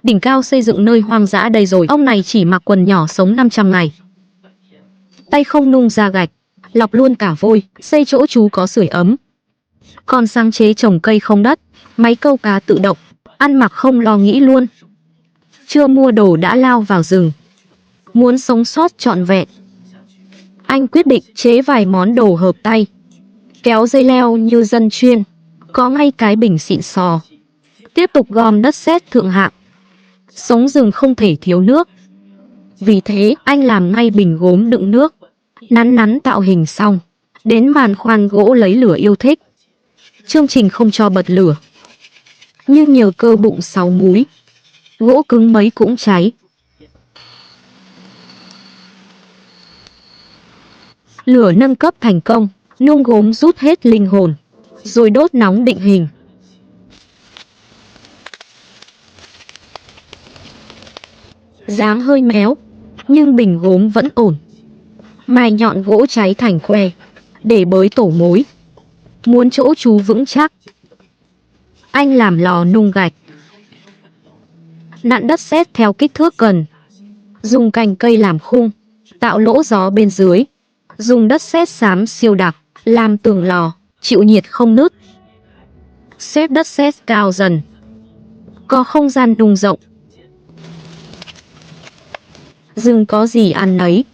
Đỉnh cao xây dựng nơi hoang dã đây rồi, ông này chỉ mặc quần nhỏ sống 500 ngày. Tay không nung ra gạch, lọc luôn cả vôi, xây chỗ trú có sưởi ấm. Còn sáng chế trồng cây không đất, máy câu cá tự động, ăn mặc không lo nghĩ luôn. Chưa mua đồ đã lao vào rừng. Muốn sống sót trọn vẹn, anh quyết định chế vài món đồ hợp tay. Kéo dây leo như dân chuyên, có ngay cái bình xịn sò. Tiếp tục gom đất sét thượng hạng. Sống rừng không thể thiếu nước. Vì thế anh làm ngay bình gốm đựng nước. Nắn tạo hình xong, đến bàn khoan gỗ lấy lửa yêu thích. Chương trình không cho bật lửa, nhưng nhiều cơ bụng 6 múi, gỗ cứng mấy cũng cháy. Lửa nâng cấp thành công, nung gốm rút hết linh hồn, rồi đốt nóng định hình. Dáng hơi méo, nhưng bình gốm vẫn ổn. Mài nhọn gỗ cháy thành que, để bới tổ mối. Muốn chỗ trú vững chắc, anh làm lò nung gạch. Nặn đất sét theo kích thước cần. Dùng cành cây làm khung, tạo lỗ gió bên dưới. Dùng đất sét xám siêu đặc, làm tường lò, chịu nhiệt không nứt. Xếp đất sét cao dần, có không gian nung rộng. Rừng có gì ăn nấy.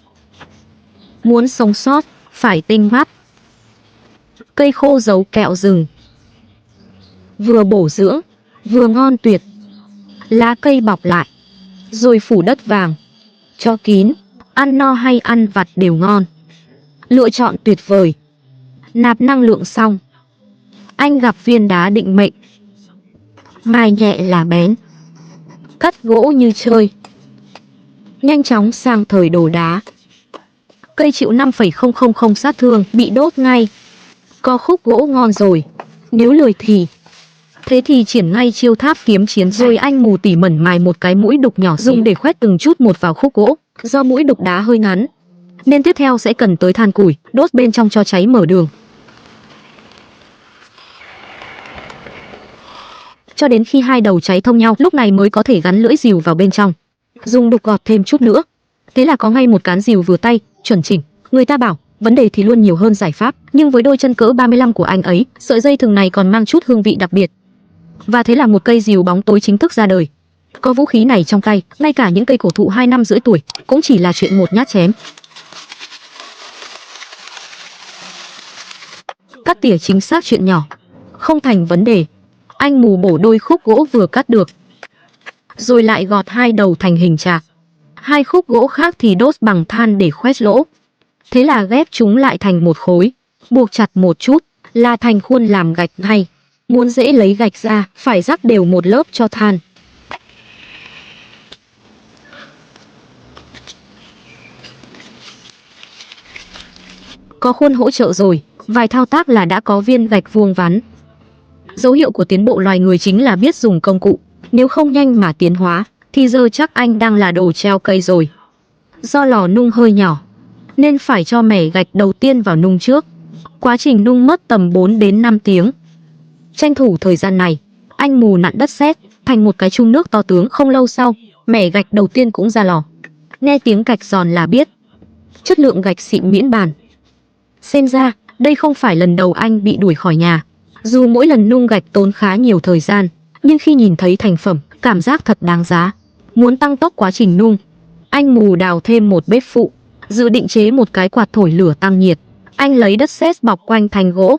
Muốn sống sót, phải tinh mắt. Cây khô giấu kẹo rừng, vừa bổ dưỡng, vừa ngon tuyệt. Lá cây bọc lại, rồi phủ đất vàng, cho kín. Ăn no hay ăn vặt đều ngon. Lựa chọn tuyệt vời. Nạp năng lượng xong, anh gặp viên đá định mệnh. Mài nhẹ là bén, cắt gỗ như chơi. Nhanh chóng sang thời đồ đá. Cây chịu 5,000 sát thương, bị đốt ngay. Có khúc gỗ ngon rồi, nếu lười thì thế thì triển ngay chiêu tháp kiếm chiến. Rồi anh mù tỉ mẩn mài một cái mũi đục nhỏ, dùng để khoét từng chút một vào khúc gỗ. Do mũi đục đá hơi ngắn, nên tiếp theo sẽ cần tới than củi, đốt bên trong cho cháy mở đường. Cho đến khi hai đầu cháy thông nhau, lúc này mới có thể gắn lưỡi rìu vào bên trong. Dùng đục gọt thêm chút nữa. Thế là có ngay một cán rìu vừa tay, chuẩn chỉnh. Người ta bảo, vấn đề thì luôn nhiều hơn giải pháp. Nhưng với đôi chân cỡ 35 của anh ấy, sợi dây thừng này còn mang chút hương vị đặc biệt. Và thế là một cây rìu bóng tối chính thức ra đời. Có vũ khí này trong tay, ngay cả những cây cổ thụ 2 năm rưỡi tuổi cũng chỉ là chuyện một nhát chém. Cắt tỉa chính xác chuyện nhỏ, không thành vấn đề. Anh mù bổ đôi khúc gỗ vừa cắt được, rồi lại gọt hai đầu thành hình chạc. Hai khúc gỗ khác thì đốt bằng than để khoét lỗ. Thế là ghép chúng lại thành một khối, buộc chặt một chút là thành khuôn làm gạch ngay. Muốn dễ lấy gạch ra, phải rắc đều một lớp cho than. Có khuôn hỗ trợ rồi, vài thao tác là đã có viên gạch vuông vắn. Dấu hiệu của tiến bộ loài người chính là biết dùng công cụ. Nếu không nhanh mà tiến hóa, thì giờ chắc anh đang là đồ treo cây rồi. Do lò nung hơi nhỏ, nên phải cho mẻ gạch đầu tiên vào nung trước. Quá trình nung mất tầm 4 đến 5 tiếng. Tranh thủ thời gian này, anh mù nặn đất sét thành một cái chung nước to tướng. Không lâu sau, mẻ gạch đầu tiên cũng ra lò. Nghe tiếng gạch giòn là biết chất lượng gạch xịn miễn bàn. Xem ra, đây không phải lần đầu anh bị đuổi khỏi nhà. Dù mỗi lần nung gạch tốn khá nhiều thời gian, nhưng khi nhìn thấy thành phẩm, cảm giác thật đáng giá. Muốn tăng tốc quá trình nung, anh mù đào thêm một bếp phụ, dự định chế một cái quạt thổi lửa tăng nhiệt. Anh lấy đất sét bọc quanh thành gỗ,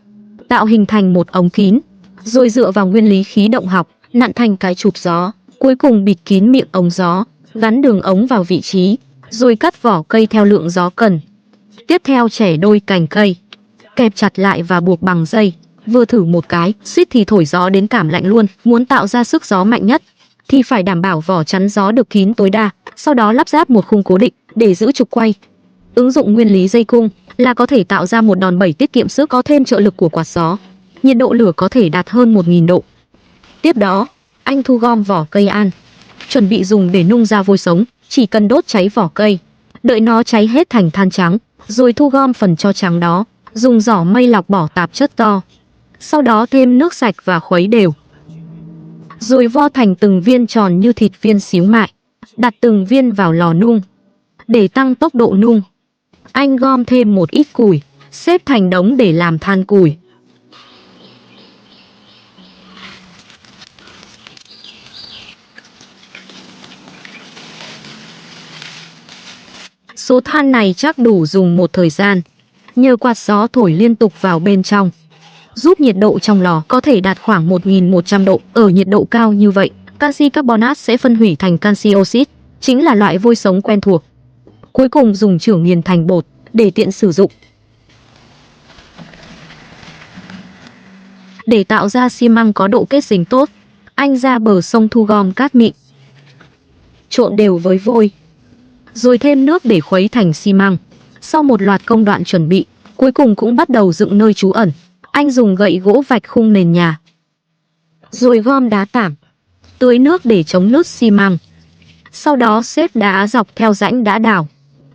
tạo hình thành một ống kín, rồi dựa vào nguyên lý khí động học, nặn thành cái chụp gió. Cuối cùng bịt kín miệng ống gió, gắn đường ống vào vị trí, rồi cắt vỏ cây theo lượng gió cần. Tiếp theo chẻ đôi cành cây, kẹp chặt lại và buộc bằng dây. Vừa thử một cái, suýt thì thổi gió đến cảm lạnh luôn. Muốn tạo ra sức gió mạnh nhất thì phải đảm bảo vỏ chắn gió được kín tối đa. Sau đó lắp ráp một khung cố định để giữ trục quay. Ứng dụng nguyên lý dây cung là có thể tạo ra một đòn bẩy tiết kiệm sức. Có thêm trợ lực của quạt gió, nhiệt độ lửa có thể đạt hơn 1000 độ. Tiếp đó, anh thu gom vỏ cây an, chuẩn bị dùng để nung ra vôi sống. Chỉ cần đốt cháy vỏ cây, đợi nó cháy hết thành than trắng, rồi thu gom phần tro trắng đó, dùng giỏ mây lọc bỏ tạp chất to. Sau đó thêm nước sạch và khuấy đều. rồi vo thành từng viên tròn như thịt viên xíu mại, đặt từng viên vào lò nung. Để tăng tốc độ nung, anh gom thêm một ít củi, xếp thành đống để làm than củi. Số than này chắc đủ dùng một thời gian, nhờ quạt gió thổi liên tục vào bên trong, giúp nhiệt độ trong lò có thể đạt khoảng 1100 độ. Ở nhiệt độ cao như vậy, canxi carbonate sẽ phân hủy thành canxi oxit, chính là loại vôi sống quen thuộc. Cuối cùng dùng chưởng nghiền thành bột để tiện sử dụng. Để tạo ra xi măng có độ kết dính tốt, anh ra bờ sông thu gom cát mịn, trộn đều với vôi, rồi thêm nước để khuấy thành xi măng. Sau một loạt công đoạn chuẩn bị, cuối cùng cũng bắt đầu dựng nơi trú ẩn. Anh dùng gậy gỗ vạch khung nền nhà, rồi gom đá tảng, tưới nước để chống nước xi măng. Sau đó xếp đá dọc theo rãnh đã đào,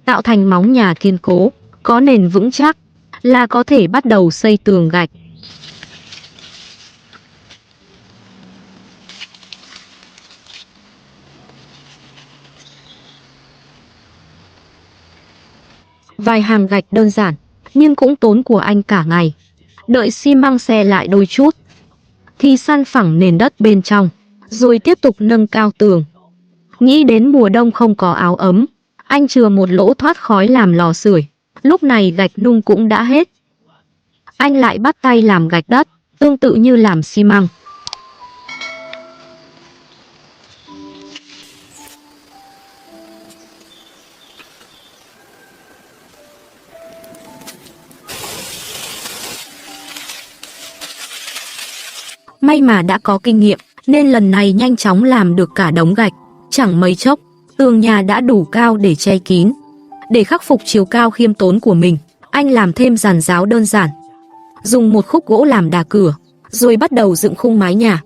tạo thành móng nhà kiên cố, có nền vững chắc là có thể bắt đầu xây tường gạch. Vài hàng gạch đơn giản, nhưng cũng tốn của anh cả ngày. Đợi xi măng xe lại đôi chút, thì săn phẳng nền đất bên trong, rồi tiếp tục nâng cao tường. Nghĩ đến mùa đông không có áo ấm, anh chừa một lỗ thoát khói làm lò sưởi. Lúc này gạch nung cũng đã hết. Anh lại bắt tay làm gạch đất, tương tự như làm xi măng. May mà đã có kinh nghiệm, nên lần này nhanh chóng làm được cả đống gạch. Chẳng mấy chốc, tường nhà đã đủ cao để che kín. Để khắc phục chiều cao khiêm tốn của mình, anh làm thêm giàn giáo đơn giản, dùng một khúc gỗ làm đà cửa, rồi bắt đầu dựng khung mái nhà.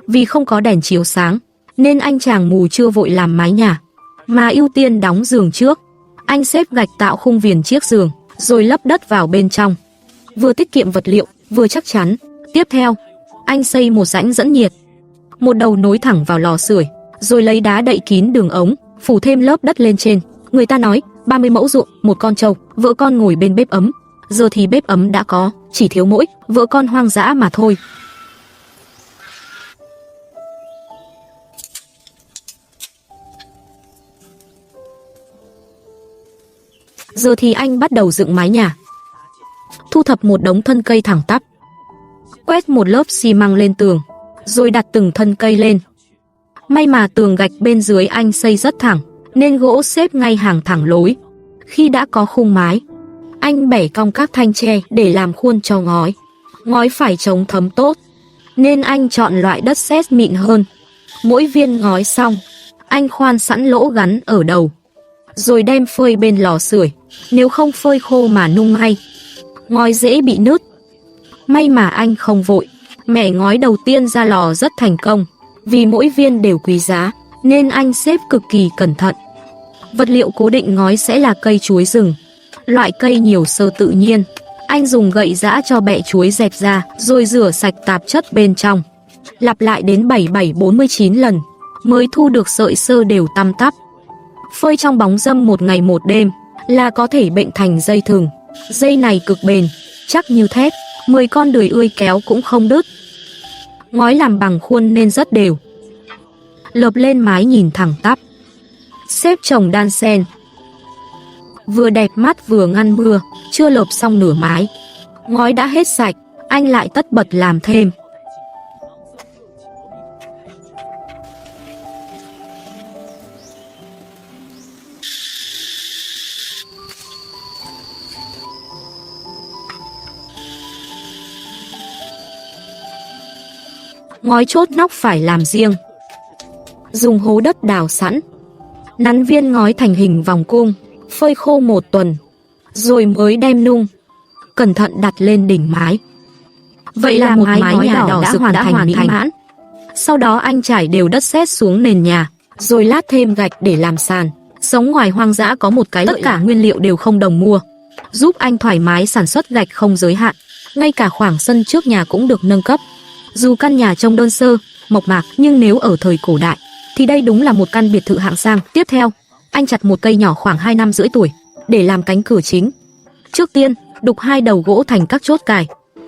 Vì không có đèn chiếu sáng, nên anh chàng mù chưa vội làm mái nhà, mà ưu tiên đóng giường trước. Anh xếp gạch tạo khung viền chiếc giường, rồi lấp đất vào bên trong, vừa tiết kiệm vật liệu, vừa chắc chắn. Tiếp theo, anh xây một rãnh dẫn nhiệt, một đầu nối thẳng vào lò sưởi, rồi lấy đá đậy kín đường ống, phủ thêm lớp đất lên trên. Người ta nói 30 mẫu ruộng, một con trâu, vợ con ngồi bên bếp ấm. Giờ thì bếp ấm đã có, chỉ thiếu mỗi vợ con hoang dã mà thôi. Giờ thì anh bắt đầu dựng mái nhà, thu thập một đống thân cây thẳng tắp, quét một lớp xi măng lên tường, rồi đặt từng thân cây lên. May mà tường gạch bên dưới anh xây rất thẳng, nên gỗ xếp ngay hàng thẳng lối. Khi đã có khung mái, anh bẻ cong các thanh tre để làm khuôn cho ngói. Ngói phải chống thấm tốt, nên anh chọn loại đất sét mịn hơn. Mỗi viên ngói xong, anh khoan sẵn lỗ gắn ở đầu, rồi đem phơi bên lò sưởi. Nếu không phơi khô mà nung ngay, ngói dễ bị nứt. May mà anh không vội, mẻ ngói đầu tiên ra lò rất thành công. Vì mỗi viên đều quý giá, nên anh xếp cực kỳ cẩn thận. Vật liệu cố định ngói sẽ là cây chuối rừng, loại cây nhiều xơ tự nhiên. Anh dùng gậy giã cho bẹ chuối dẹp ra, rồi rửa sạch tạp chất bên trong. Lặp lại đến 77-49 lần, mới thu được sợi xơ đều tăm tắp. Phơi trong bóng râm một ngày một đêm, là có thể bệnh thành dây thừng. Dây này cực bền, chắc như thép, 10 con đười ươi kéo cũng không đứt. Ngói làm bằng khuôn nên rất đều, lợp lên mái nhìn thẳng tắp, xếp chồng đan xen, vừa đẹp mắt vừa ngăn mưa. Chưa lợp xong nửa mái, ngói đã hết sạch, anh lại tất bật làm thêm. Ngói chốt nóc phải làm riêng, dùng hố đất đào sẵn, nắn viên ngói thành hình vòng cung, phơi khô 1 tuần, rồi mới đem nung, cẩn thận đặt lên đỉnh mái. Vậy là một mái nhà đỏ rực đã hoàn thành mỹ mãn. Sau đó anh trải đều đất sét xuống nền nhà, rồi lát thêm gạch để làm sàn. Sống ngoài hoang dã có một cái tất cả nguyên liệu đều không đồng mua, giúp anh thoải mái sản xuất gạch không giới hạn. Ngay cả khoảng sân trước nhà cũng được nâng cấp. Dù căn nhà trông đơn sơ, mộc mạc, nhưng nếu ở thời cổ đại thì đây đúng là một căn biệt thự hạng sang. Tiếp theo, anh chặt một cây nhỏ khoảng 2 năm rưỡi tuổi để làm cánh cửa chính. Trước tiên, đục 2 đầu gỗ thành các chốt cài,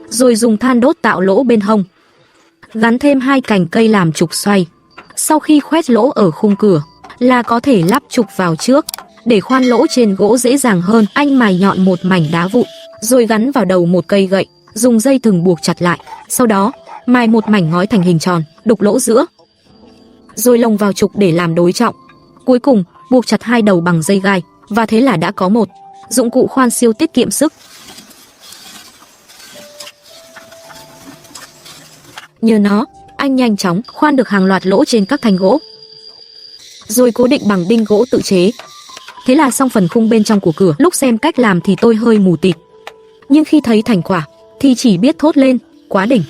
rồi dùng than đốt tạo lỗ bên hông. Gắn thêm 2 cành cây làm trục xoay. Sau khi khoét lỗ ở khung cửa là có thể lắp trục vào trước để khoan lỗ trên gỗ dễ dàng hơn. Anh mài nhọn một mảnh đá vụn, rồi gắn vào đầu một cây gậy, dùng dây thừng buộc chặt lại. Sau đó, mài một mảnh ngói thành hình tròn, đục lỗ giữa, rồi lồng vào trục để làm đối trọng. Cuối cùng, buộc chặt 2 đầu bằng dây gai, và thế là đã có một dụng cụ khoan siêu tiết kiệm sức. Nhờ nó, anh nhanh chóng khoan được hàng loạt lỗ trên các thanh gỗ, rồi cố định bằng đinh gỗ tự chế. Thế là xong phần khung bên trong của cửa. Lúc xem cách làm thì tôi hơi mù tịt, nhưng khi thấy thành quả thì chỉ biết thốt lên, quá đỉnh.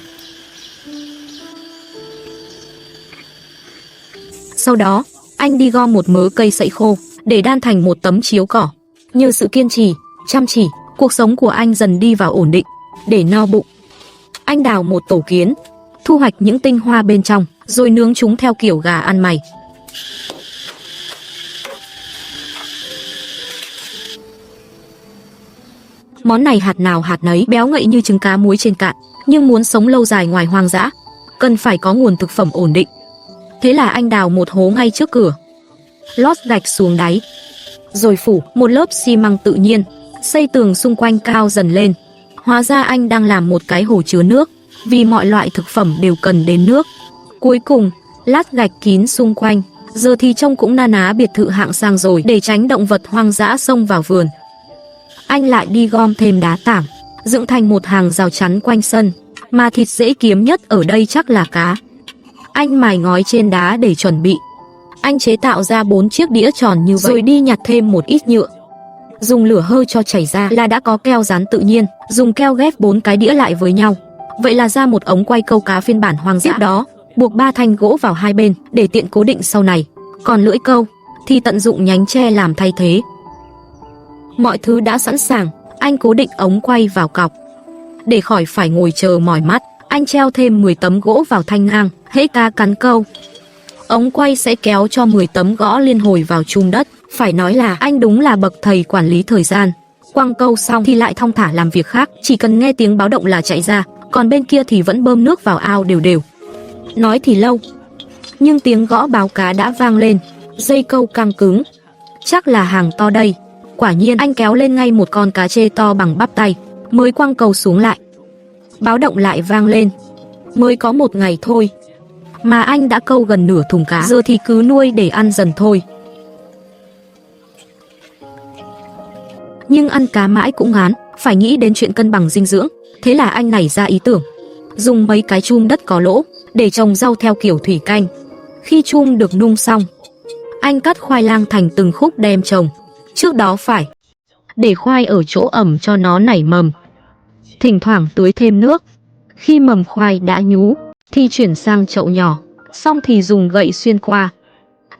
Sau đó, anh đi gom một mớ cây sậy khô để đan thành một tấm chiếu cỏ. Nhờ sự kiên trì, chăm chỉ, cuộc sống của anh dần đi vào ổn định. Để no bụng, anh đào một tổ kiến, thu hoạch những tinh hoa bên trong, rồi nướng chúng theo kiểu gà ăn mày. Món này hạt nào hạt nấy, béo ngậy như trứng cá muối trên cạn. Nhưng muốn sống lâu dài ngoài hoang dã, cần phải có nguồn thực phẩm ổn định. Thế là anh đào một hố ngay trước cửa, lót gạch xuống đáy, rồi phủ một lớp xi măng tự nhiên, xây tường xung quanh cao dần lên. Hóa ra anh đang làm một cái hồ chứa nước, vì mọi loại thực phẩm đều cần đến nước. Cuối cùng, lát gạch kín xung quanh, giờ thì trông cũng na ná biệt thự hạng sang rồi. Để tránh động vật hoang dã xông vào vườn, anh lại đi gom thêm đá tảng, dựng thành một hàng rào chắn quanh sân. Mà thịt dễ kiếm nhất ở đây chắc là cá. Anh mài ngói trên đá để chuẩn bị. Anh chế tạo ra 4 chiếc đĩa tròn như vậy, rồi đi nhặt thêm một ít nhựa, dùng lửa hơi cho chảy ra là đã có keo dán tự nhiên. Dùng keo ghép 4 cái đĩa lại với nhau, vậy là ra một ống quay câu cá phiên bản hoang dã. Tiếp đó, buộc 3 thanh gỗ vào hai bên để tiện cố định sau này. Còn lưỡi câu thì tận dụng nhánh tre làm thay thế. Mọi thứ đã sẵn sàng, anh cố định ống quay vào cọc. Để khỏi phải ngồi chờ mỏi mắt, anh treo thêm 10 tấm gỗ vào thanh ngang. Hễ cá cắn câu, ống quay sẽ kéo cho 10 tấm gõ liên hồi vào chum đất. Phải nói là anh đúng là bậc thầy quản lý thời gian. Quăng câu xong thì lại thong thả làm việc khác, chỉ cần nghe tiếng báo động là chạy ra, còn bên kia thì vẫn bơm nước vào ao đều đều. Nói thì lâu, nhưng tiếng gõ báo cá đã vang lên. Dây câu căng cứng, chắc là hàng to đây. Quả nhiên anh kéo lên ngay một con cá trê to bằng bắp tay, mới quăng câu xuống lại. Báo động lại vang lên. Mới có 1 ngày thôi mà anh đã câu gần nửa thùng cá, giờ thì cứ nuôi để ăn dần thôi. Nhưng ăn cá mãi cũng ngán, phải nghĩ đến chuyện cân bằng dinh dưỡng. Thế là anh nảy ra ý tưởng dùng mấy cái chum đất có lỗ để trồng rau theo kiểu thủy canh. Khi chum được nung xong, anh cắt khoai lang thành từng khúc đem trồng. Trước đó phải để khoai ở chỗ ẩm cho nó nảy mầm, thỉnh thoảng tưới thêm nước. Khi mầm khoai đã nhú thì chuyển sang chậu nhỏ, xong thì dùng gậy xuyên qua,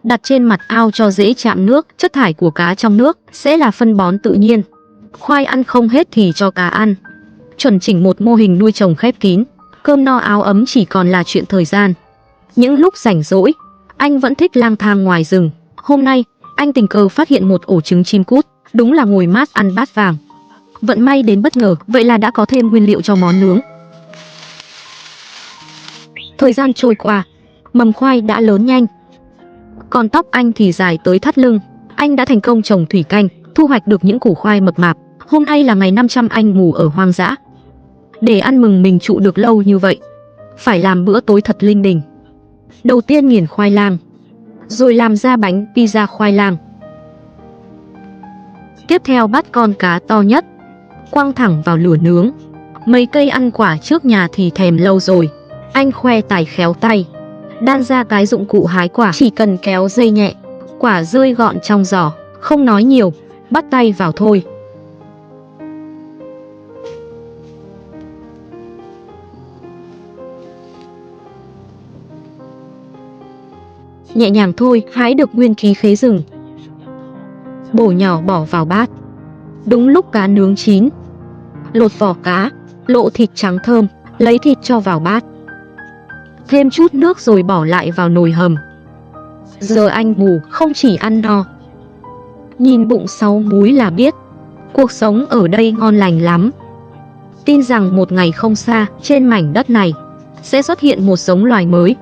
đặt trên mặt ao cho dễ chạm nước. Chất thải của cá trong nước sẽ là phân bón tự nhiên. Khoai ăn không hết thì cho cá ăn. Chuẩn chỉnh một mô hình nuôi trồng khép kín. Cơm no áo ấm chỉ còn là chuyện thời gian. Những lúc rảnh rỗi, anh vẫn thích lang thang ngoài rừng. Hôm nay, anh tình cờ phát hiện một ổ trứng chim cút. Đúng là ngồi mát ăn bát vàng. Vận may đến bất ngờ, vậy là đã có thêm nguyên liệu cho món nướng. Thời gian trôi qua, mầm khoai đã lớn nhanh, còn tóc anh thì dài tới thắt lưng. Anh đã thành công trồng thủy canh, thu hoạch được những củ khoai mập mạp. Hôm nay là ngày 500 anh ngủ ở hoang dã. Để ăn mừng mình trụ được lâu như vậy, phải làm bữa tối thật linh đình. Đầu tiên nghiền khoai lang, rồi làm ra bánh pizza khoai lang. Tiếp theo bắt con cá to nhất, quăng thẳng vào lửa nướng. Mấy cây ăn quả trước nhà thì thèm lâu rồi. Anh khoe tài khéo tay, đan ra cái dụng cụ hái quả, chỉ cần kéo dây nhẹ, quả rơi gọn trong giỏ. Không nói nhiều, bắt tay vào thôi. Nhẹ nhàng thôi, hái được nguyên ký khế rừng. Bổ nhỏ bỏ vào bát. Đúng lúc cá nướng chín, lột vỏ cá, lộ thịt trắng thơm, lấy thịt cho vào bát. thêm chút nước rồi bỏ lại vào nồi hầm. Giờ anh ngủ không chỉ ăn no. Nhìn bụng 6 múi là biết, cuộc sống ở đây ngon lành lắm. Tin rằng một ngày không xa, trên mảnh đất này sẽ xuất hiện một giống loài mới,